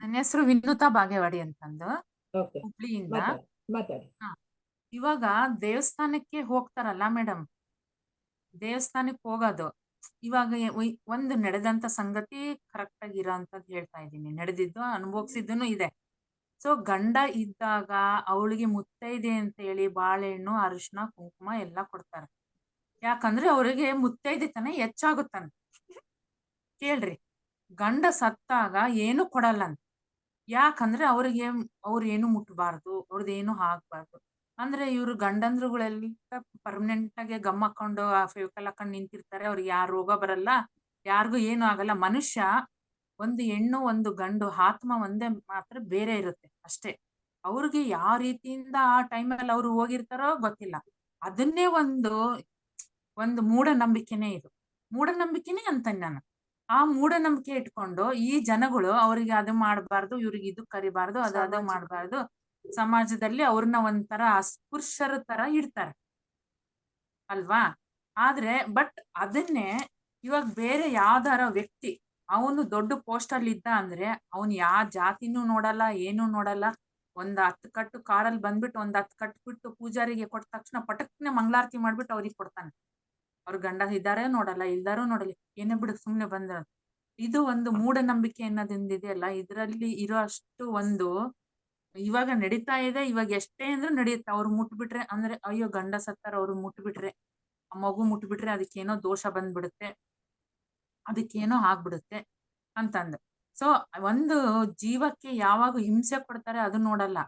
ನನ್ನ ಹೆಸರು ವಿನುತಾ ಬಾಗೇವಾಡಿ ಅಂತಂದು, ಓಕೆ, ಹುಬ್ಳಿಯಿಂದ. ಮಾತಾಡಿ ಮಾತಾಡಿ. ಹ. ಇವಾಗ ದೇವಸ್ಥಾನಕ್ಕೆ ಹೋಗ್ತಾರಲ್ಲ ಮೇಡಮ್, ದೇವಸ್ಥಾನಕ್ಕೆ ಹೋಗೋದು ಇವಾಗ ಒಂದು ನಡೆದಂತ ಸಂಗತಿ ಕರೆಕ್ಟ್ ಆಗಿ ಇರೋ ಅಂತದ್ ಹೇಳ್ತಾ ಇದ್ದೀನಿ. ನಡೆದಿದ್ದು ಅನುಭವಿಸಿದ್ದನು ಇದೆ. ಸೊ ಗಂಡ ಇದ್ದಾಗ ಅವಳಿಗೆ ಮುತ್ತೈದೆ ಅಂತ ಹೇಳಿ ಬಾಳೆಹಣ್ಣು, ಅರಿಶಿನ, ಕುಂಕುಮ ಎಲ್ಲ ಕೊಡ್ತಾರೆ. ಯಾಕಂದ್ರೆ ಅವರಿಗೆ ಮುತ್ತೈದೆತನ ಹೆಚ್ಚಾಗುತ್ತಾನೆ. ಕೇಳ್ರಿ, ಗಂಡ ಸತ್ತಾಗ ಏನು ಕೊಡಲ್ಲ ಅಂತ. ಯಾಕಂದ್ರೆ ಅವ್ರಿಗೆ ಅವ್ರು ಏನು ಮುಟ್ಬಾರ್ದು, ಅವ್ರದ್ದೇನು ಆಗ್ಬಾರ್ದು. ಅಂದ್ರೆ ಇವ್ರು ಗಂಡಂದ್ರುಗಳೆಲ್ಲ ಪರ್ಮನೆಂಟ್ ಆಗಿ ಗಮ್ ಹಾಕೊಂಡು ಫೇವಿಕಲ್ ಹಾಕೊಂಡು ನಿಂತಿರ್ತಾರೆ. ಅವ್ರಿಗೆ ಯಾರು ರೋಗ ಬರಲ್ಲ, ಯಾರಿಗೂ ಏನು ಆಗಲ್ಲ. ಮನುಷ್ಯ ಒಂದು ಹೆಣ್ಣು ಒಂದು ಗಂಡು ಆತ್ಮ ಒಂದೇ ಮಾತ್ರ ಬೇರೆ ಇರುತ್ತೆ ಅಷ್ಟೇ. ಅವ್ರಿಗೆ ಯಾವ ರೀತಿಯಿಂದ ಆ ಟೈಮಲ್ಲಿ ಅವ್ರು ಹೋಗಿರ್ತಾರೋ ಗೊತ್ತಿಲ್ಲ. ಅದನ್ನೇ ಒಂದು ಮೂಢನಂಬಿಕೆನೇ ಇದು. ಮೂಢನಂಬಿಕೆನೇ ಅಂತಾನೆ ನಾನು. ಆ ಮೂಢನಂಬಿಕೆ ಇಟ್ಕೊಂಡು ಈ ಜನಗಳು ಅವ್ರಿಗೆ ಅದು ಮಾಡಬಾರ್ದು, ಇವ್ರಿಗೆ ಇದು ಕರಿಬಾರ್ದು, ಅದು ಮಾಡಬಾರ್ದು, ಸಮಾಜದಲ್ಲಿ ಅವ್ರನ್ನ ಒಂಥರ ಅಸ್ಪೃಶ್ಯರ ತರ ಇಡ್ತಾರೆ ಅಲ್ವಾ. ಆದ್ರೆ ಬಟ್ ಅದನ್ನೇ ಇವಾಗ ಬೇರೆ ಯಾವ್ದಾರ ವ್ಯಕ್ತಿ ಅವನು ದೊಡ್ಡ ಪೋಸ್ಟ್ ಅಲ್ಲಿ ಇದ್ದ ಅಂದ್ರೆ ಅವನು ಯಾವ ಜಾತಿನೂ ನೋಡಲ್ಲ, ಏನು ನೋಡಲ್ಲ. ಒಂದ್ 10 ಕಟ್ಟು ಕಾರಲ್ಲಿ ಬಂದ್ಬಿಟ್ಟು ಒಂದ್ 10 ಕಟ್ಟು ಬಿಟ್ಟು ಪೂಜಾರಿಗೆ ಕೊಟ್ಟ ತಕ್ಷಣ ಪಟಕ್ನೆ ಮಂಗಳಾರತಿ ಮಾಡ್ಬಿಟ್ಟು ಅವ್ರಿಗೆ ಕೊಡ್ತಾನೆ. ಅವ್ರ ಗಂಡ ಇದ್ದಾರೆ ನೋಡಲ್ಲ, ಇಲ್ದಾರು ನೋಡಲ್ಲ, ಏನೇ ಬಿಡು ಸುಮ್ನೆ ಬಂದ. ಇದು ಒಂದು ಮೂಢನಂಬಿಕೆ ಅನ್ನೋದಿಂದಿದೆಯಲ್ಲ, ಇದರಲ್ಲಿ ಇರೋ ಅಷ್ಟು ಇವಾಗ ನಡೀತಾ ಇದೆ. ಇವಾಗ ಎಷ್ಟೇ ಅಂದ್ರೆ ನಡೆಯುತ್ತೆ. ಅವ್ರು ಮುಟ್ಬಿಟ್ರೆ ಅಂದ್ರೆ ಅಯ್ಯೋ ಗಂಡ ಸತ್ತಾರ, ಅವ್ರು ಮುಟ್ಬಿಟ್ರೆ, ಆ ಮಗು ಮುಟ್ಬಿಟ್ರೆ ಅದಕ್ಕೇನೋ ದೋಷ ಬಂದ್ಬಿಡುತ್ತೆ, ಅದಕ್ಕೇನೋ ಆಗ್ಬಿಡುತ್ತೆ ಅಂತಂದು. ಸೊ ಒಂದು ಜೀವಕ್ಕೆ ಯಾವಾಗ ಹಿಂಸೆ ಕೊಡ್ತಾರೆ ಅದು ನೋಡಲ್ಲ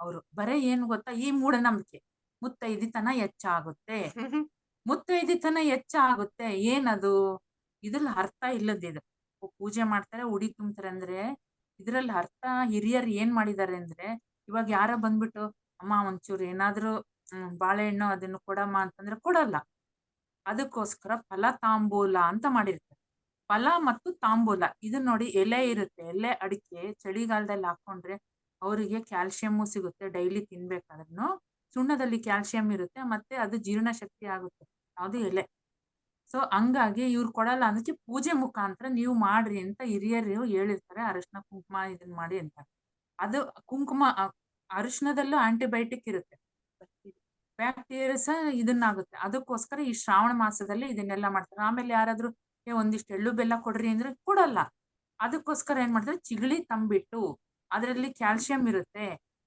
ಅವರು. ಬರೇ ಏನ್ ಗೊತ್ತಾ, ಈ ಮೂಢನಂಬಿಕೆ ಮುತ್ತೈದಿತನ ಹೆಚ್ಚಾಗುತ್ತೆ, ಮುತ್ತೈದಿತನ ಹೆಚ್ಚಾಗುತ್ತೆ. ಏನದು? ಇದ್ರಲ್ಲಿ ಅರ್ಥ ಇಲ್ಲದಿದು. ಪೂಜೆ ಮಾಡ್ತಾರೆ, ಉಡಿ ತುಂಬ್ತಾರೆ ಅಂದ್ರೆ ಇದ್ರಲ್ಲಿ ಅರ್ಥ ಹಿರಿಯರು ಏನ್ ಮಾಡಿದ್ದಾರೆ ಅಂದ್ರೆ, ಇವಾಗ ಯಾರ ಬಂದ್ಬಿಟ್ಟು ಅಮ್ಮ ಒಂಚೂರು ಏನಾದ್ರು ಬಾಳೆಹಣ್ಣು ಅದನ್ನು ಕೊಡಮ್ಮ ಅಂತಂದ್ರೆ ಕೊಡಲ್ಲ. ಅದಕ್ಕೋಸ್ಕರ ಫಲ ತಾಂಬೂಲ ಅಂತ ಮಾಡಿರ್ತಾರೆ. ಫಲ ಮತ್ತು ತಾಂಬೂಲ ಇದು ನೋಡಿ, ಎಲೆ ಇರುತ್ತೆ, ಎಲೆ ಅಡಿಕೆ ಚಳಿಗಾಲದಲ್ಲಿ ಹಾಕೊಂಡ್ರೆ ಅವರಿಗೆ ಕ್ಯಾಲ್ಸಿಯಮ್ಮು ಸಿಗುತ್ತೆ. ಡೈಲಿ ತಿನ್ಬೇಕಾದ್ರೂ ಸುಣ್ಣದಲ್ಲಿ ಕ್ಯಾಲ್ಸಿಯಂ ಇರುತ್ತೆ, ಮತ್ತೆ ಅದು ಜೀರ್ಣ ಶಕ್ತಿ ಆಗುತ್ತೆ, ಯಾವುದು ಎಲೆ. ಸೊ ಹಂಗಾಗಿ ಇವ್ರು ಕೊಡಲ್ಲ. ಅದಕ್ಕೆ ಪೂಜೆ ಮುಖಾಂತರ ನೀವು ಮಾಡ್ರಿ ಅಂತ ಹಿರಿಯರು ಹೇಳಿರ್ತಾರೆ. ಅರಿಶಿನ ಕುಂಕುಮ ಇದನ್ ಮಾಡಿ ಅಂತ. ಅದು ಕುಂಕುಮ ಅರಿಶಿನದಲ್ಲೂ ಆಂಟಿಬಯೋಟಿಕ್ ಇರುತ್ತೆ, ಬ್ಯಾಕ್ಟೀರಿಯಾಸ್ ಇದನ್ನಾಗುತ್ತೆ. ಅದಕ್ಕೋಸ್ಕರ ಈ ಶ್ರಾವಣ ಮಾಸದಲ್ಲಿ ಇದನ್ನೆಲ್ಲ ಮಾಡ್ತಾರೆ. ಆಮೇಲೆ ಯಾರಾದ್ರೂ ಒಂದಿಷ್ಟು ಎಳ್ಳು ಬೆಲ್ಲ ಕೊಡ್ರಿ ಅಂದ್ರೆ ಕೊಡಲ್ಲ. ಅದಕ್ಕೋಸ್ಕರ ಏನ್ ಮಾಡ್ತಾರೆ, ಚಿಗಳಿ ತಂಬಿಟ್ಟು ಅದರಲ್ಲಿ ಕ್ಯಾಲ್ಸಿಯಂ ಇರುತ್ತೆ.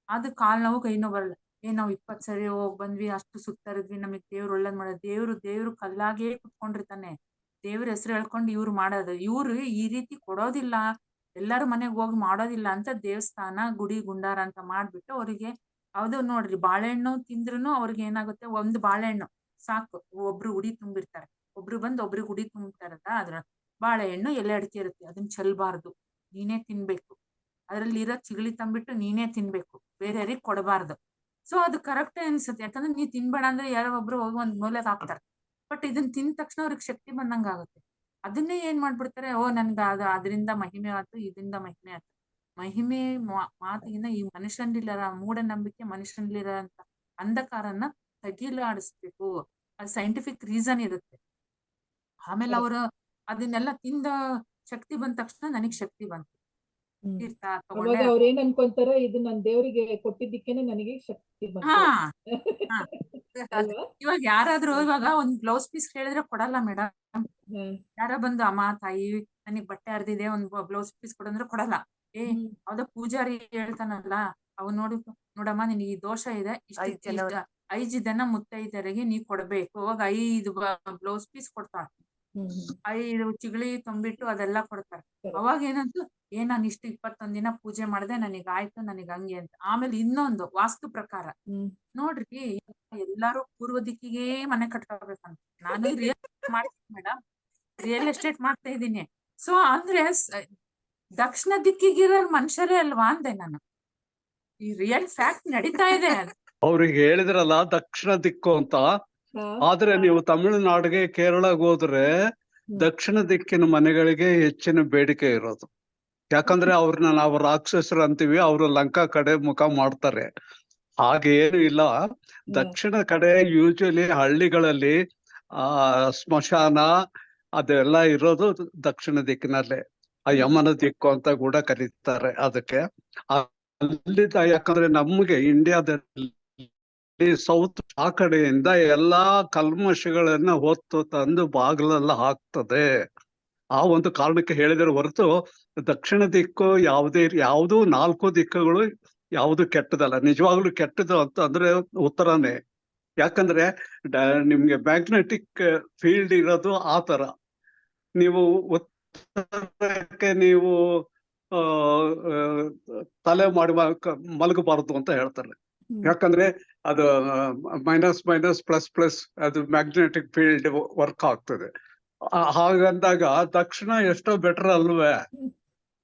ಅದು ಕಾಲ್ ನೋವು ಕೈ ನೋವು ಬರಲ್ಲ. ನಾವು 20 ಸರಿ ಹೋಗ್ ಬಂದ್ವಿ, ಅಷ್ಟು ಸುತ್ತರಿದ್ವಿ, ನಮಗ್ ದೇವ್ರು ಒಳ್ಳೇದ್ ಮಾಡೋದು. ದೇವ್ರು ಕಲ್ಲಾಗೇ ಕುತ್ಕೊಂಡಿರ್ತಾನೆ. ದೇವ್ರ ಹೆಸರು ಹೇಳ್ಕೊಂಡು ಇವ್ರು ಮಾಡೋದು. ಇವ್ರು ಈ ರೀತಿ ಕೊಡೋದಿಲ್ಲ, ಎಲ್ಲರ ಮನೆಗ್ ಹೋಗಿ ಮಾಡೋದಿಲ್ಲ ಅಂತ ದೇವಸ್ಥಾನ ಗುಡಿ ಗುಂಡಾರ ಅಂತ ಮಾಡ್ಬಿಟ್ಟು ಅವರಿಗೆ ಯಾವ್ದು ನೋಡ್ರಿ ಬಾಳೆಹಣ್ಣು ತಿಂದ್ರುನು ಅವ್ರಿಗೆ ಏನಾಗುತ್ತೆ, ಒಂದು ಬಾಳೆಹಣ್ಣು ಸಾಕು. ಒಬ್ರು ಉಡಿ ತುಂಬಿರ್ತಾರೆ, ಒಬ್ರು ಬಂದು ಒಬ್ರಿಗೆ ಉಡಿ ತುಂಬಿರ್ತಾರದ. ಅದ್ರ ಬಾಳೆಹಣ್ಣು ಎಲೆ ಅಡಿಕೆ ಇರುತ್ತೆ, ಅದನ್ನ ಚೆಲ್ಬಾರ್ದು, ನೀನೇ ತಿನ್ಬೇಕು. ಅದ್ರಲ್ಲಿ ಇರೋ ಚಿಗಳಿ ತಂಬಿಟ್ಟು ನೀನೇ ತಿನ್ಬೇಕು, ಬೇರೆಯವ್ರಿಗೆ ಕೊಡಬಾರ್ದು. ಸೊ ಅದು ಕರೆಕ್ಟ್ ಅನ್ಸುತ್ತೆ. ಯಾಕಂದ್ರೆ ನೀವ್ ತಿನ್ಬೇಡ ಅಂದ್ರೆ ಯಾರೋ ಒಬ್ರು ಹೋಗಿ ಒಂದ್ ಮೂಲೆಗೆ ಹಾಕ್ತಾರೆ. ಬಟ್ ಇದನ್ನ ತಿಂದ ತಕ್ಷಣ ಅವ್ರಿಗೆ ಶಕ್ತಿ ಬಂದಂಗ ಆಗುತ್ತೆ. ಅದನ್ನೇ ಏನ್ ಮಾಡ್ಬಿಡ್ತಾರೆ, ನನ್ಗ ಅದರಿಂದ ಮಹಿಮೆ ಆಯ್ತು, ಇದರಿಂದ ಮಹಿಮೆ ಆಯ್ತು. ಮಹಿಮೆ ಮಾತಿಗಿಂತ ಈ ಮನುಷ್ಯನಲ್ಲಿರ ಮೂಢನಂಬಿಕೆ, ಮನುಷ್ಯನಲ್ಲಿರೋ ಅಂತ ಅಂಧಕಾರನ ತಗಿಲಾಡಿಸ್ಬೇಕು. ಅದು ಸೈಂಟಿಫಿಕ್ ರೀಸನ್ ಇರುತ್ತೆ. ಆಮೇಲೆ ಅವರು ಅದನ್ನೆಲ್ಲ ತಿಂದ ಶಕ್ತಿ ಬಂದ ತಕ್ಷಣ ನನಗ್ ಶಕ್ತಿ ಬಂತು. ತೀರ್ಥ ಅವಾಗ ಅವ್ರ ಏನ್ ಅನ್ಕೊಂತಾರ, ಇದು ನನ್ ದೇವರಿಗೆ ಕೊಟ್ಟಿದ್ದಕ್ಕೇನೆ ನನಗೆ ಶಕ್ತಿ ಬಂತು. ಇವಾಗ ಯಾರಾದ್ರೂ ಇವಾಗ ಒಂದ್ ಬ್ಲೌಸ್ ಪೀಸ್ ಕೇಳಿದ್ರೆ ಕೊಡಲ್ಲ ಮೇಡಮ್. ಯಾರ ಬಂದು ಅಮ್ಮ ತಾಯಿ ನನಗ್ ಬಟ್ಟೆ ಹರಿದಿದೆ, ಒಂದ್ ಬ್ಲೌಸ್ ಪೀಸ್ ಕೊಡಂದ್ರೆ ಕೊಡಲ್ಲ. ಯಾವ್ದೋ ಪೂಜಾರಿ ಹೇಳ್ತಾನಲ್ಲ, ಅವ್ ನೋಡಮ್ಮ ನಿನಗೆ ಈ ದೋಷ ಇದೆ, ಇಷ್ಟ 5 ಜನ ಮುತ್ತೈದರಿಗೆ ನೀ ಕೊಡ್ಬೇಕು. ಅವಾಗ 5 ಬ್ಲೌಸ್ ಪೀಸ್ ಕೊಡ್ತಾಳೆ, 5 ಚಿಗಳಿ ತುಂಬಿಟ್ಟು ಅದೆಲ್ಲ ಕೊಡ್ತಾರೆ. ಅವಾಗ ಏನಂತ ನಾನ್ ಇಷ್ಟು 21 ದಿನ ಪೂಜೆ ಮಾಡಿದೆ, ನನಗ್ ಆಯ್ತು, ನನಗ್ ಹಂಗೆ ಅಂತ. ಆಮೇಲೆ ಇನ್ನೊಂದು ವಾಸ್ತು ಪ್ರಕಾರ ನೋಡ್ರಿ, ಎಲ್ಲಾರು ಪೂರ್ವ ದಿಕ್ಕಿಗೆ ಮನೆ ಕಟ್ಕೋಬೇಕಂತ. ನಾನು ರಿಯಲ್ ಮಾಡ್ತೀನಿ ಮೇಡಮ್, ರಿಯಲ್ ಎಸ್ಟೇಟ್ ಮಾಡ್ತಾ ಇದ್ದೀನಿ. ಸೊ ಅಂದ್ರೆ ದಕ್ಷಿಣ ದಿಕ್ಕಿಗಿರೋ ಮನುಷ್ಯರೇ ಅಲ್ವಾ ಅಂದೆ ನಾನು. ಈ ರಿಯಲ್ ಫ್ಯಾಕ್ಟ್ ನಡೀತಾ ಇದೆ. ಅವ್ರಿಗೆ ಹೇಳಿದ್ರಲ್ಲ ದಕ್ಷಿಣ ದಿಕ್ಕು ಅಂತ, ಆದ್ರೆ ನೀವು ತಮಿಳುನಾಡಿಗೆ ಕೇರಳಗೆ ಹೋದ್ರೆ ದಕ್ಷಿಣ ದಿಕ್ಕಿನ ಮನೆಗಳಿಗೆ ಹೆಚ್ಚಿನ ಬೇಡಿಕೆ ಇರೋದು. ಯಾಕಂದ್ರೆ ಅವ್ರನ್ನ ನಾವು ರಾಕ್ಷಸರು ಅಂತೀವಿ, ಅವರು ಲಂಕಾ ಕಡೆ ಮುಖ ಮಾಡ್ತಾರೆ. ಹಾಗೆ ಏನು ಇಲ್ಲ. ದಕ್ಷಿಣ ಕಡೆ ಯೂಶಲಿ ಹಳ್ಳಿಗಳಲ್ಲಿ ಸ್ಮಶಾನ ಅದೆಲ್ಲ ಇರೋದು ದಕ್ಷಿಣ ದಿಕ್ಕಿನಲ್ಲೇ. ಆ ಯಮನ ದಿಕ್ಕು ಅಂತ ಕೂಡ ಕರೀತಾರೆ ಅದಕ್ಕೆ. ಅಲ್ಲಿಂದ ಯಾಕಂದ್ರೆ ನಮ್ಗೆ ಇಂಡಿಯಾದಲ್ಲಿ ಸೌತ್ ಆ ಕಡೆಯಿಂದ ಎಲ್ಲಾ ಕಲ್ಮಶಗಳನ್ನ ಹೊತ್ತು ತಂದು ಬಾಗಿಲೆಲ್ಲ ಹಾಕ್ತದೆ. ಆ ಒಂದು ಕಾರಣಕ್ಕೆ ಹೇಳಿದರೆ ಹೊರತು ದಕ್ಷಿಣ ದಿಕ್ಕು ಯಾವುದು 4 ದಿಕ್ಕುಗಳು ಯಾವುದು ಕೆಟ್ಟದಲ್ಲ. ನಿಜವಾಗ್ಲೂ ಕೆಟ್ಟದು ಅಂತ ಅಂದ್ರೆ ಉತ್ತರನೇ. ಯಾಕಂದ್ರೆ ನಿಮ್ಗೆ ಮ್ಯಾಗ್ನೆಟಿಕ್ ಫೀಲ್ಡ್ ಇರೋದು ಆ ತರ. ನೀವು ಉತ್ತರಕ್ಕೆ ನೀವು ತಲೆ ಮಾಡಿ ಮಲಗಬಾರದು ಅಂತ ಹೇಳ್ತಾರೆ. ಯಾಕಂದ್ರೆ ಅದು ಮೈನಸ್ ಪ್ಲಸ್ ಪ್ಲಸ್ ಅದು ಮ್ಯಾಗ್ನೆಟಿಕ್ ಫೀಲ್ಡ್ ವರ್ಕ್ ಆಗ್ತದೆ. ಹಾಗಂದಾಗ ದಕ್ಷಿಣ ಎಷ್ಟೋ ಬೆಟರ್ ಅಲ್ವೇ?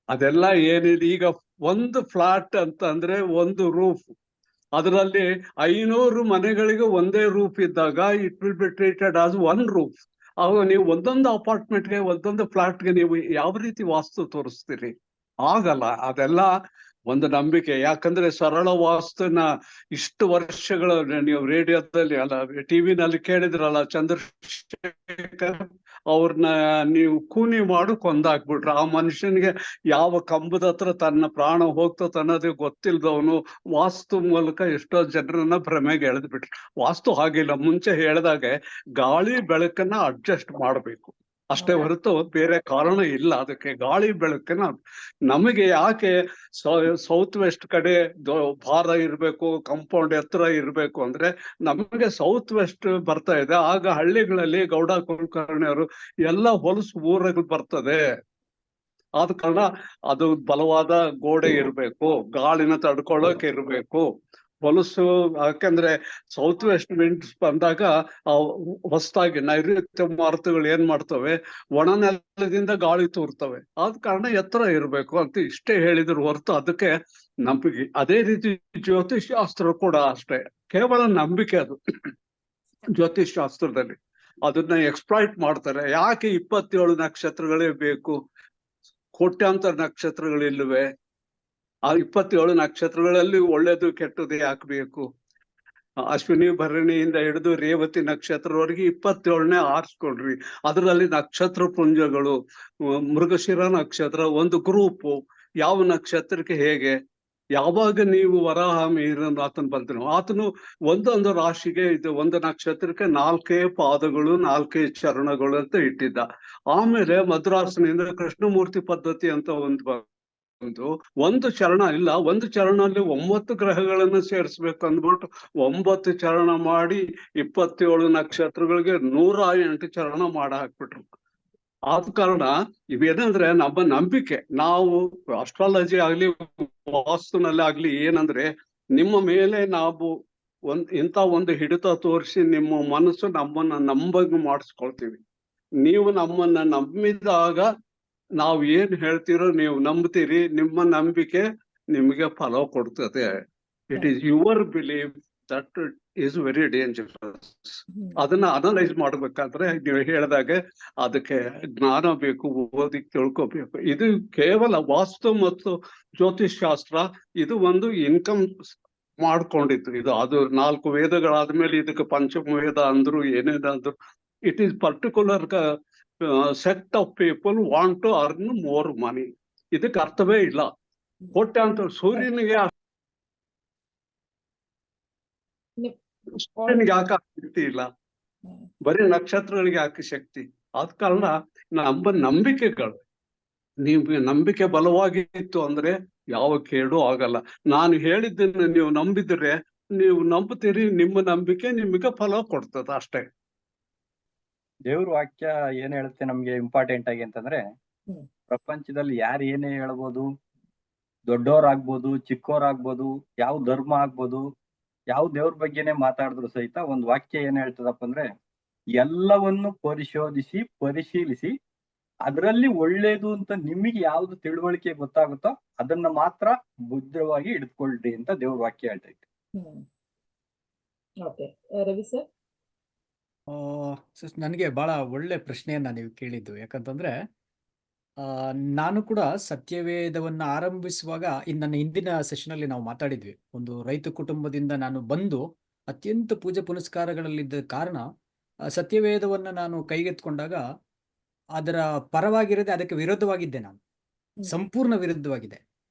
ಅದೆಲ್ಲ ಏನಿದೆ. ಈಗ ಒಂದು ಫ್ಲಾಟ್ ಅಂತ ಅಂದ್ರೆ ಒಂದು ರೂಫ್, ಅದರಲ್ಲಿ 500 ಮನೆಗಳಿಗೆ ಒಂದೇ ರೂಫ್ ಇದ್ದಾಗ it will be treated as one roof. ಆಗ ನೀವು ಒಂದೊಂದು ಅಪಾರ್ಟ್ಮೆಂಟ್ಗೆ ಒಂದೊಂದು ಫ್ಲಾಟ್ಗೆ ನೀವು ಯಾವ ರೀತಿ ವಾಸ್ತು ತೋರಿಸ್ತೀರಿ? ಆಗಲ್ಲ. ಅದೆಲ್ಲ ಒಂದು ನಂಬಿಕೆ. ಯಾಕಂದ್ರೆ ಸರಳ ವಾಸ್ತುನ ಇಷ್ಟು ವರ್ಷಗಳ ನೀವು ರೇಡಿಯೋದಲ್ಲಿ ಅಲ್ಲ ಟಿವಿನಲ್ಲಿ ಕೇಳಿದ್ರಲ್ಲ, ಚಂದ್ರಶೇಖರ್ ಅವ್ರನ್ನ ನೀವು ಕೂನಿ ಮಾಡು ಕೊಂದಾಕ್ಬಿಟ್ರು. ಆ ಮನುಷ್ಯನಿಗೆ ಯಾವ ಕಂಬದ ಹತ್ರ ತನ್ನ ಪ್ರಾಣ ಹೋಗ್ತದೆ ಅನ್ನೋದೇ ಗೊತ್ತಿಲ್ದವನು ವಾಸ್ತು ಮೂಲಕ ಎಷ್ಟೋ ಜನರನ್ನ ಭ್ರಮೆಗೆ ಎಳೆದ್ಬಿಟ್ರು. ವಾಸ್ತು ಹಾಗಿಲ್ಲ. ಮುಂಚೆ ಹೇಳಿದಾಗೆ ಗಾಳಿ ಬೆಳಕನ್ನ ಅಡ್ಜಸ್ಟ್ ಮಾಡಬೇಕು ಅಷ್ಟೇ ಹೊರತು ಬೇರೆ ಕಾರಣ ಇಲ್ಲ ಅದಕ್ಕೆ. ಗಾಳಿ ಬೆಳಕನ್ನ ನಮಗೆ ಯಾಕೆ ಸೌತ್ ವೆಸ್ಟ್ ಕಡೆ ಭಾರ ಇರಬೇಕು, ಕಾಂಪೌಂಡ್ ಎತ್ತರ ಇರಬೇಕು ಅಂದ್ರೆ ನಮಗೆ ಸೌತ್ ವೆಸ್ಟ್ ಬರ್ತಾ ಇದೆ. ಆಗ ಹಳ್ಳಿಗಳಲ್ಲಿ ಗೌಡ ಕುಲಕರ್ಣಿ ಅವರು ಎಲ್ಲ ಹೊಲಸು ಊರಲ್ಲಿ ಬರ್ತದೆ. ಆದ ಕಾರಣ ಅದು ಬಲವಾದ ಗೋಡೆ ಇರಬೇಕು, ಗಾಳಿನ ತಡ್ಕೊಳ್ಳೋಕೆ ಇರಬೇಕು, ಹೊಲಸು. ಯಾಕಂದ್ರೆ ಸೌತ್ ವೆಸ್ಟ್ ವಿಂಡ್ಸ್ ಬಂದಾಗ ಹೊಸದಾಗಿ ನೈಋತ್ಯ ಮಾರುತಗಳು ಏನ್ ಮಾಡ್ತವೆ, ಒಣ ನೆಲದಿಂದ ಗಾಳಿ ತೂರ್ತವೆ. ಆದ ಕಾರಣ ಎತ್ತರ ಇರಬೇಕು ಅಂತ ಇಷ್ಟೇ ಹೇಳಿದ್ರು ಹೊರತು ಅದಕ್ಕೆ ನಂಬಿಕೆ. ಅದೇ ರೀತಿ ಜ್ಯೋತಿಷ್ ಶಾಸ್ತ್ರ ಕೂಡ ಅಷ್ಟೇ, ಕೇವಲ ನಂಬಿಕೆ ಅದು. ಜ್ಯೋತಿಷ್ ಶಾಸ್ತ್ರದಲ್ಲಿ ಅದನ್ನ ಎಕ್ಸ್ಪ್ಲಾಯ್ಟ್ ಮಾಡ್ತಾರೆ. ಯಾಕೆ 27 ನಕ್ಷತ್ರಗಳೇ ಬೇಕು? ಕೋಟ್ಯಾಂತರ ನಕ್ಷತ್ರಗಳಿಲ್ವೇ? ಆ 27 ನಕ್ಷತ್ರಗಳಲ್ಲಿ ಒಳ್ಳೇದು ಕೆಟ್ಟದ್ದು ಯಾಕೆ ಬೇಕು? ಅಶ್ವಿನಿ ಭರಣಿಯಿಂದ ಹಿಡಿದು ರೇವತಿ ನಕ್ಷತ್ರವರೆಗೆ 27ನೇ ಆರಿಸ್ಕೊಳ್ರಿ. ಅದರಲ್ಲಿ ನಕ್ಷತ್ರ ಪುಂಜಗಳು, ಮೃಗಶಿರ ನಕ್ಷತ್ರ ಒಂದು ಗ್ರೂಪು, ಯಾವ ನಕ್ಷತ್ರಕ್ಕೆ ಹೇಗೆ. ಯಾವಾಗ ನೀವು ವರಾಹ ಮೀರನ್ನು ಆತನು ಬಂದನು, ಆತನು ಒಂದೊಂದು ರಾಶಿಗೆ ಇದು ಒಂದು ನಕ್ಷತ್ರಕ್ಕೆ 4 ಪಾದಗಳು 4 ಚರಣಗಳು ಅಂತ ಇಟ್ಟಿದ್ದ. ಆಮೇಲೆ ಮದ್ರಾಸ್ನಿಂದ ಕೃಷ್ಣಮೂರ್ತಿ ಪದ್ಧತಿ ಅಂತ ಒಂದು ಚರಣ ಇಲ್ಲ, ಒಂದು ಚರಣದಲ್ಲಿ 9 ಗ್ರಹಗಳನ್ನು ಸೇರಿಸ್ಬೇಕು ಅಂದ್ಬಿಟ್ಟು 9 ಚರಣ ಮಾಡಿ 27 ನಕ್ಷತ್ರಗಳಿಗೆ 108 ಚರಣ ಮಾಡ ಹಾಕ್ಬಿಟ್ರು. ಆದ ಕಾರಣ ಇವೇನಂದ್ರೆ ನಮ್ಮ ನಂಬಿಕೆ. ನಾವು ಅಸ್ಟ್ರಾಲಜಿ ಆಗ್ಲಿ ವಾಸ್ತುನಲ್ಲಿ ಆಗ್ಲಿ ಏನಂದ್ರೆ ನಿಮ್ಮ ಮೇಲೆ ನಾವು ಇಂಥ ಒಂದು ಹಿಡಿತ ತೋರಿಸಿ ನಿಮ್ಮ ಮನಸ್ಸು ನಮ್ಮನ್ನ ನಂಬಂಗ್ ಮಾಡಿಸ್ಕೊಳ್ತೀವಿ. ನೀವು ನಮ್ಮನ್ನ ನಂಬಿದಾಗ ನಾವು ಏನ್ ಹೇಳ್ತೀರೋ ನೀವು ನಂಬ್ತೀರಿ. ನಿಮ್ಮ ನಂಬಿಕೆ ನಿಮಗೆ ಫಲ ಕೊಡ್ತದೆ. It is your belief that is very dangerous. ಅದನ್ನ ಅನಲೈಸ್ ಮಾಡ್ಬೇಕಾದ್ರೆ ನೀವು ಹೇಳಿದಾಗೆ ಅದಕ್ಕೆ ಜ್ಞಾನ ಬೇಕು, ಓದಿ ತಿಳ್ಕೋಬೇಕು. ಇದು ಕೇವಲ ವಾಸ್ತು ಮತ್ತು ಜ್ಯೋತಿಷ್ ಶಾಸ್ತ್ರ ಇದು ಒಂದು ಇನ್ಕಮ್ ಮಾಡ್ಕೊಂಡಿತ್ತು. ಇದು ಅದು 4 ವೇದಗಳಾದ್ಮೇಲೆ ಇದಕ್ಕೆ ಪಂಚಮ ವೇದ ಅಂದ್ರು ಏನೇನಂದ್ರು. It is particular set of people want to earn more money. ಇದಕ್ಕೆ ಅರ್ಥವೇ ಇಲ್ಲ. ಕೋಟ್ಯಾಂತರ ಸೂರ್ಯನಿಗೆ ಯಾಕೆ ಶಕ್ತಿ ಇಲ್ಲ? ಬರೀ ನಕ್ಷತ್ರಗಳಿಗೆ ಯಾಕೆ ಶಕ್ತಿ? ಆದ ಕಾರಣ ನಮ್ಮ ನಂಬಿಕೆಗಳು, ನೀವು ನಂಬಿಕೆ ಬಲವಾಗಿತ್ತು ಅಂದ್ರೆ ಯಾವ ಕೇಡು ಆಗಲ್ಲ. ನಾನು ಹೇಳಿದ್ದನ್ನು ನೀವು ನಂಬಿದ್ರೆ ನೀವು ನಂಬ್ತೀರಿ, ನಿಮ್ಮ ನಂಬಿಕೆ ನಿಮಗೆ ಫಲ ಕೊಡ್ತದ ಅಷ್ಟೇ. ದೇವ್ರ ವಾಕ್ಯ ಏನ್ ಹೇಳುತ್ತೆ ನಮ್ಗೆ ಇಂಪಾರ್ಟೆಂಟ್ ಆಗಿ ಅಂತಂದ್ರೆ, ಪ್ರಪಂಚದಲ್ಲಿ ಯಾರು ಏನೇ ಹೇಳ್ಬೋದು, ದೊಡ್ಡೋರಾಗ್ಬೋದು ಚಿಕ್ಕೋರಾಗ್ಬೋದು, ಯಾವ ಧರ್ಮ ಆಗ್ಬೋದು, ಯಾವ ದೇವ್ರ ಬಗ್ಗೆನೆ ಮಾತಾಡಿದ್ರು ಸಹಿತ ಒಂದ್ ವಾಕ್ಯ ಏನ್ ಹೇಳ್ತದಪ್ಪ ಅಂದ್ರೆ, ಎಲ್ಲವನ್ನು ಪರಿಶೋಧಿಸಿ ಪರಿಶೀಲಿಸಿ ಅದರಲ್ಲಿ ಒಳ್ಳೇದು ಅಂತ ನಿಮಗೆ ಯಾವ್ದು ತಿಳುವಳಿಕೆ ಗೊತ್ತಾಗುತ್ತೋ ಅದನ್ನ ಮಾತ್ರ ಭದ್ರವಾಗಿ ಹಿಡಿದುಕೊಳ್ಳ್ರಿ ಅಂತ ದೇವ್ರ ವಾಕ್ಯ ಹೇಳ್ತೈತೆ. ರವಿ ಸರ್, ನನಗೆ ಬಹಳ ಒಳ್ಳೆ ಪ್ರಶ್ನೆಯನ್ನ ನೀವು ಕೇಳಿದ್ದು. ಯಾಕಂತಂದ್ರೆ ನಾನು ಕೂಡ ಸತ್ಯವೇದವನ್ನ ಆರಂಭಿಸುವಾಗ ನನ್ನ ಹಿಂದಿನ ಸೆಷನ್ ಅಲ್ಲಿ ನಾವು ಮಾತಾಡಿದ್ವಿ. ಒಂದು ರೈತ ಕುಟುಂಬದಿಂದ ನಾನು ಬಂದು ಅತ್ಯಂತ ಪೂಜೆ ಪುನಸ್ಕಾರಗಳಲ್ಲಿದ್ದ ಕಾರಣ ಸತ್ಯವೇದವನ್ನ ನಾನು ಕೈಗೆತ್ಕೊಂಡಾಗ ಅದರ ಪರವಾಗಿರದೆ ಅದಕ್ಕೆ ವಿರೋಧವಾಗಿದ್ದೆ ನಾನು. ಸಂಪೂರ್ಣ ವಿರುದ್ಧವಾಗಿದೆ.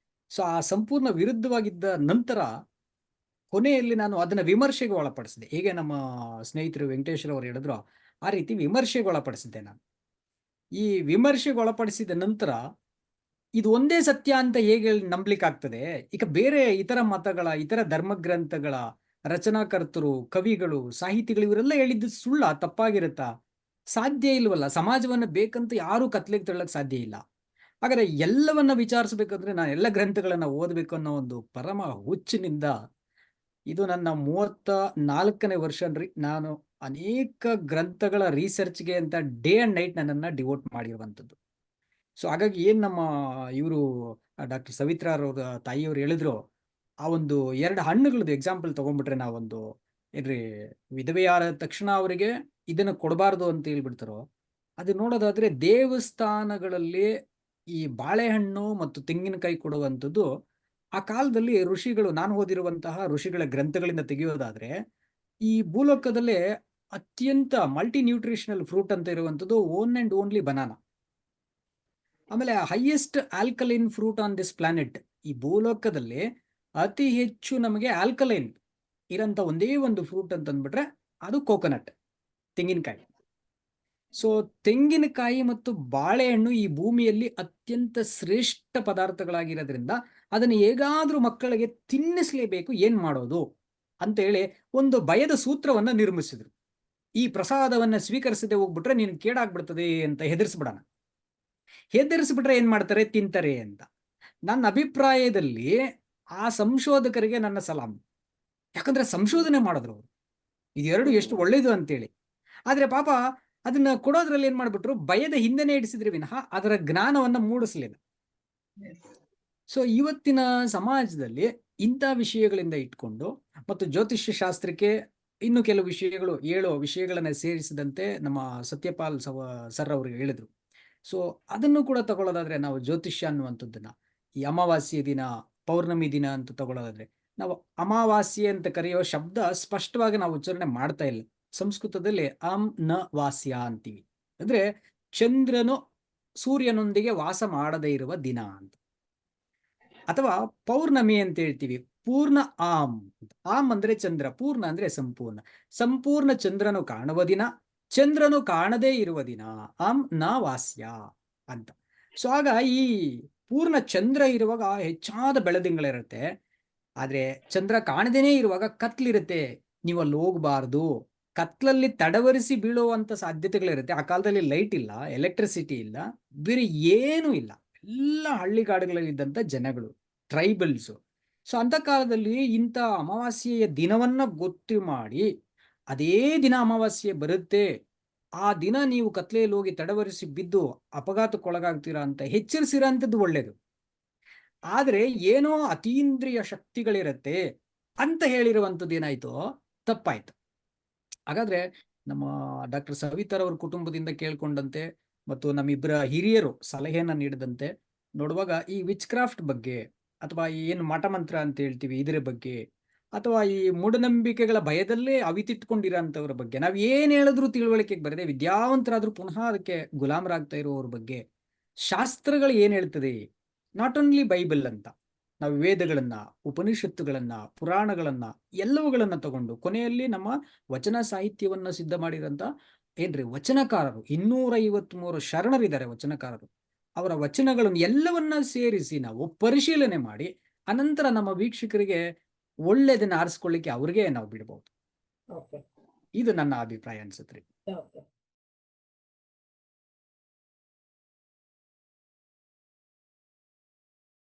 ಸೊ ಆ ಸಂಪೂರ್ಣ ವಿರುದ್ಧವಾಗಿದ್ದ ನಂತರ ಕೊನೆಯಲ್ಲಿ ನಾನು ಅದನ್ನ ವಿಮರ್ಶೆಗೆ ಒಳಪಡಿಸಿದೆ. ಹೇಗೆ ನಮ್ಮ ಸ್ನೇಹಿತರು ವೆಂಕಟೇಶ್ವರ ಅವರು ಹೇಳಿದ್ರು, ಆ ರೀತಿ ವಿಮರ್ಶೆಗೆ ಒಳಪಡಿಸಿದ್ದೆ ನಾನು. ಈ ವಿಮರ್ಶೆಗೆ ಒಳಪಡಿಸಿದ ನಂತರ ಇದು ಒಂದೇ ಸತ್ಯ ಅಂತ ಹೇಗೆ ನಂಬಲಿಕ್ಕಾಗ್ತದೆ? ಈಗ ಬೇರೆ ಇತರ ಮತಗಳ, ಇತರ ಧರ್ಮಗ್ರಂಥಗಳ ರಚನಾಕರ್ತರು, ಕವಿಗಳು, ಸಾಹಿತಿಗಳು ಇವರೆಲ್ಲ ಹೇಳಿದ್ದು ಸುಳ್ಳ, ತಪ್ಪಾಗಿರುತ್ತಾ? ಸಾಧ್ಯ ಇಲ್ವಲ್ಲ. ಸಮಾಜವನ್ನ ಬೇಕಂತ ಯಾರೂ ಕತ್ಲೆಗೆ ತಳ್ಳಕ್ ಸಾಧ್ಯ ಇಲ್ಲ. ಹಾಗಾದ್ರೆ ಎಲ್ಲವನ್ನ ವಿಚಾರಿಸಬೇಕಂದ್ರೆ ನಾನು ಎಲ್ಲ ಗ್ರಂಥಗಳನ್ನ ಓದಬೇಕು ಅನ್ನೋ ಒಂದು ಪರಮ ಹುಚ್ಚಿನಿಂದ, ಇದು ನನ್ನ 34ನೇ ವರ್ಷ ಅನ್ರಿ, ನಾನು ಅನೇಕ ಗ್ರಂಥಗಳ ರಿಸರ್ಚ್ಗೆ ಅಂತ ಡೇ ಅಂಡ್ ನೈಟ್ ನನ್ನನ್ನು ಡಿವೋಟ್ ಮಾಡಿರುವಂಥದ್ದು. ಸೊ ಹಾಗಾಗಿ ಏನು ನಮ್ಮ ಇವರು ಡಾಕ್ಟರ್ ಸವಿತ್ರಾರವ್ರ ತಾಯಿಯವರು ಹೇಳಿದ್ರು, ಆ ಒಂದು 2 ಹಣ್ಣುಗಳದ್ದು ಎಕ್ಸಾಂಪಲ್ ತಗೊಂಡ್ಬಿಟ್ರೆ, ನಾವೊಂದು ಏನ್ರಿ ವಿಧವೆಯಾದ ತಕ್ಷಣ ಅವರಿಗೆ ಇದನ್ನು ಕೊಡಬಾರ್ದು ಅಂತ ಹೇಳ್ಬಿಡ್ತಾರೋ, ಅದು ನೋಡೋದಾದ್ರೆ ದೇವಸ್ಥಾನಗಳಲ್ಲಿ ಈ ಬಾಳೆಹಣ್ಣು ಮತ್ತು ತೆಂಗಿನಕಾಯಿ ಕೊಡುವಂಥದ್ದು ಆ ಕಾಲದಲ್ಲಿ ಋಷಿಗಳು, ನಾನು ಓದಿರುವಂತಹ ಋಷಿಗಳ ಗ್ರಂಥಗಳಿಂದ ತೆಗೆಯೋದಾದ್ರೆ, ಈ ಭೂಲೋಕದಲ್ಲೇ ಅತ್ಯಂತ ಮಲ್ಟಿ ನ್ಯೂಟ್ರಿಷನಲ್ ಫ್ರೂಟ್ ಅಂತ ಇರುವಂಥದ್ದು ಓನ್ ಅಂಡ್ ಓನ್ಲಿ ಬನಾನಾ. ಆಮೇಲೆ highest alkaline fruit on this planet, ಈ ಭೂಲೋಕದಲ್ಲಿ ಅತಿ ಹೆಚ್ಚು ನಮಗೆ ಆಲ್ಕಲೈನ್ ಇರೋಂಥ ಒಂದೇ ಒಂದು ಫ್ರೂಟ್ ಅಂತ ಅಂದ್ಬಿಟ್ರೆ ಅದು ಕೋಕೋನಟ್, ತೆಂಗಿನಕಾಯಿ. ಸೊ ತೆಂಗಿನಕಾಯಿ ಮತ್ತು ಬಾಳೆಹಣ್ಣು ಈ ಭೂಮಿಯಲ್ಲಿ ಅತ್ಯಂತ ಶ್ರೇಷ್ಠ ಪದಾರ್ಥಗಳಾಗಿರೋದ್ರಿಂದ ಅದನ್ನು ಹೇಗಾದ್ರೂ ಮಕ್ಕಳಿಗೆ ತಿನ್ನಿಸ್ಲೇಬೇಕು, ಏನ್ ಮಾಡೋದು ಅಂತ ಹೇಳಿ ಒಂದು ಭಯದ ಸೂತ್ರವನ್ನ ನಿರ್ಮಿಸಿದ್ರು. ಈ ಪ್ರಸಾದವನ್ನ ಸ್ವೀಕರಿಸದೆ ಹೋಗ್ಬಿಟ್ರೆ ನೀನು ಕೇಡಾಗ್ಬಿಡ್ತದೆ ಅಂತ ಹೆದರ್ಸ್ಬಿಡೋಣ. ಹೆದರ್ಸ್ಬಿಟ್ರೆ ಏನ್ ಮಾಡ್ತಾರೆ? ತಿಂತಾರೆ ಅಂತ. ನನ್ನ ಅಭಿಪ್ರಾಯದಲ್ಲಿ ಆ ಸಂಶೋಧಕರಿಗೆ ನನ್ನ ಸಲಾಮ್. ಯಾಕಂದ್ರೆ ಸಂಶೋಧನೆ ಮಾಡಿದ್ರು ಅವರು, ಇದೆರಡು ಎಷ್ಟು ಒಳ್ಳೇದು ಅಂತೇಳಿ. ಆದ್ರೆ ಪಾಪ ಅದನ್ನ ಕೊಡೋದ್ರಲ್ಲಿ ಏನ್ ಮಾಡ್ಬಿಟ್ರು, ಭಯದ ಹಿಂದೆನೆ ಇಡಿಸಿದ್ರೆ ವಿನಃ ಅದರ ಜ್ಞಾನವನ್ನ ಮೂಡಿಸ್ಲಿಲ್ಲ. ಸೊ ಇವತ್ತಿನ ಸಮಾಜದಲ್ಲಿ ಇಂಥ ವಿಷಯಗಳಿಂದ ಇಟ್ಕೊಂಡು ಮತ್ತು ಜ್ಯೋತಿಷ್ಯ ಶಾಸ್ತ್ರಕ್ಕೆ ಇನ್ನು ಕೆಲವು ವಿಷಯಗಳು, 7 ವಿಷಯಗಳನ್ನ ಸೇರಿಸಿದಂತೆ ನಮ್ಮ ಸತ್ಯಪಾಲ್ ಸರ್ ಅವರು ಹೇಳಿದ್ರು. ಸೊ ಅದನ್ನು ಕೂಡ ತಗೊಳ್ಳೋದಾದ್ರೆ, ನಾವು ಜ್ಯೋತಿಷ್ಯ ಅನ್ನುವಂಥದ್ದನ್ನ ಈ ಅಮಾವಾಸ್ಯೆ ದಿನ, ಪೌರ್ಣಮಿ ದಿನ ಅಂತ ತಗೊಳ್ಳೋದಾದ್ರೆ, ನಾವು ಅಮಾವಾಸ್ಯೆ ಅಂತ ಕರೆಯೋ ಶಬ್ದ ಸ್ಪಷ್ಟವಾಗಿ ನಾವು ಉಚ್ಚಾರಣೆ ಮಾಡ್ತಾ ಇಲ್ಲ. ಸಂಸ್ಕೃತದಲ್ಲಿ ನ ವಾಸ್ಯ ಅಂತೀವಿ, ಅಂದ್ರೆ ಚಂದ್ರನು ಸೂರ್ಯನೊಂದಿಗೆ ವಾಸ ಮಾಡದೇ ಇರುವ ದಿನ ಅಂತ. ಅಥವಾ ಪೌರ್ಣಮಿ ಅಂತ ಹೇಳ್ತೀವಿ, ಪೂರ್ಣ ಆಮ್ ಅಂದ್ರೆ ಚಂದ್ರ, ಪೂರ್ಣ ಅಂದ್ರೆ ಸಂಪೂರ್ಣ, ಸಂಪೂರ್ಣ ಚಂದ್ರನು ಕಾಣುವ ದಿನ, ಚಂದ್ರನು ಕಾಣದೇ ಇರುವ ದಿನ ನ ವಾಸ್ಯ ಅಂತ. ಸೊ ಆಗ ಈ ಪೂರ್ಣ ಚಂದ್ರ ಇರುವಾಗ ಹೆಚ್ಚಾದ ಬೆಳದಿಂಗಳಿರುತ್ತೆ, ಆದ್ರೆ ಚಂದ್ರ ಕಾಣದೇನೆ ಇರುವಾಗ ಕತ್ಲಿರುತ್ತೆ, ನೀವು ಅಲ್ಲಿ ಹೋಗ್ಬಾರ್ದು. ಕತ್ಲಲ್ಲಿ ತಡವರಿಸಿ ಬೀಳುವಂತ ಸಾಧ್ಯತೆಗಳಿರುತ್ತೆ. ಆ ಕಾಲದಲ್ಲಿ ಲೈಟ್ ಇಲ್ಲ, ಎಲೆಕ್ಟ್ರಿಸಿಟಿ ಇಲ್ಲ, ಬೇರೆ ಏನೂ ಇಲ್ಲ. ಎಲ್ಲ ಹಳ್ಳಿಗಾಡುಗಳಲ್ಲಿ ಇದ್ದಂಥ ಜನಗಳು, ಟ್ರೈಬಲ್ಸು. ಸೊ ಅಂತ ಕಾಲದಲ್ಲಿ ಇಂಥ ಅಮಾವಾಸ್ಯೆಯ ದಿನವನ್ನ ಗೊತ್ತು ಮಾಡಿ, ಅದೇ ದಿನ ಅಮಾವಾಸ್ಯೆ ಬರುತ್ತೆ, ಆ ದಿನ ನೀವು ಕತ್ಲೆಯಲ್ಲಿ ಹೋಗಿ ತಡವರಿಸಿ ಬಿದ್ದು ಅಪಘಾತಕ್ಕೊಳಗಾಗ್ತೀರಾ ಅಂತ ಎಚ್ಚರಿಸಿರೋಂಥದ್ದು ಒಳ್ಳೇದು. ಆದ್ರೆ ಏನೋ ಅತೀಂದ್ರಿಯ ಶಕ್ತಿಗಳಿರತ್ತೆ ಅಂತ ಹೇಳಿರುವಂಥದ್ದು ಏನಾಯ್ತು, ತಪ್ಪಾಯ್ತು. ಹಾಗಾದ್ರೆ ನಮ್ಮ ಡಾಕ್ಟರ್ ಸವಿತಾರ್ ಅವ್ರ ಕುಟುಂಬದಿಂದ ಕೇಳ್ಕೊಂಡಂತೆ ಮತ್ತು ನಮ್ಮಿಬ್ಬರ ಹಿರಿಯರು ಸಲಹೆಯನ್ನ ನೀಡಿದಂತೆ ನೋಡುವಾಗ, ಈ ವಿಚ್ ಕ್ರಾಫ್ಟ್ ಬಗ್ಗೆ ಅಥವಾ ಏನು ಮಠಮಂತ್ರ ಅಂತ ಹೇಳ್ತೀವಿ ಇದರ ಬಗ್ಗೆ, ಅಥವಾ ಈ ಮೂಢನಂಬಿಕೆಗಳ ಭಯದಲ್ಲೇ ಅವಿತಿಟ್ಕೊಂಡಿರೋಂಥವ್ರ ಬಗ್ಗೆ, ನಾವ್ ಏನ್ ಹೇಳಿದ್ರು ತಿಳುವಳಿಕೆಗೆ ಬರದೆ ವಿದ್ಯಾವಂತರಾದ್ರೂ ಪುನಃ ಅದಕ್ಕೆ ಗುಲಾಮರಾಗ್ತಾ ಇರುವವ್ರ ಬಗ್ಗೆ ಶಾಸ್ತ್ರಗಳು ಏನ್ ಹೇಳ್ತದೆ, ನಾಟ್ ಓನ್ಲಿ ಬೈಬಲ್ ಅಂತ, ನಾವು ವೇದಗಳನ್ನ, ಉಪನಿಷತ್ತುಗಳನ್ನ, ಪುರಾಣಗಳನ್ನ ಎಲ್ಲವುಗಳನ್ನ ತಗೊಂಡು ಕೊನೆಯಲ್ಲಿ ನಮ್ಮ ವಚನ ಸಾಹಿತ್ಯವನ್ನ ಸಿದ್ಧ ಮಾಡಿರಂತ ಏನ್ರಿ ವಚನಕಾರರು, 253 ಶರಣರಿದ್ದಾರೆ ವಚನಕಾರರು. ಅವರ ವಚನಗಳನ್ನು ಎಲ್ಲವನ್ನ ಸೇರಿಸಿ ನಾವು ಪರಿಶೀಲನೆ ಮಾಡಿ ಅನಂತರ ನಮ್ಮ ವೀಕ್ಷಕರಿಗೆ ಒಳ್ಳೆದನ್ನ ಆರಿಸ್ಕೊಳ್ಳಿಕ್ಕೆ ಅವ್ರಿಗೆ ನಾವು ಬಿಡಬಹುದು. ಇದು ನನ್ನ ಅಭಿಪ್ರಾಯ ಅನ್ಸುತ್ತೆ.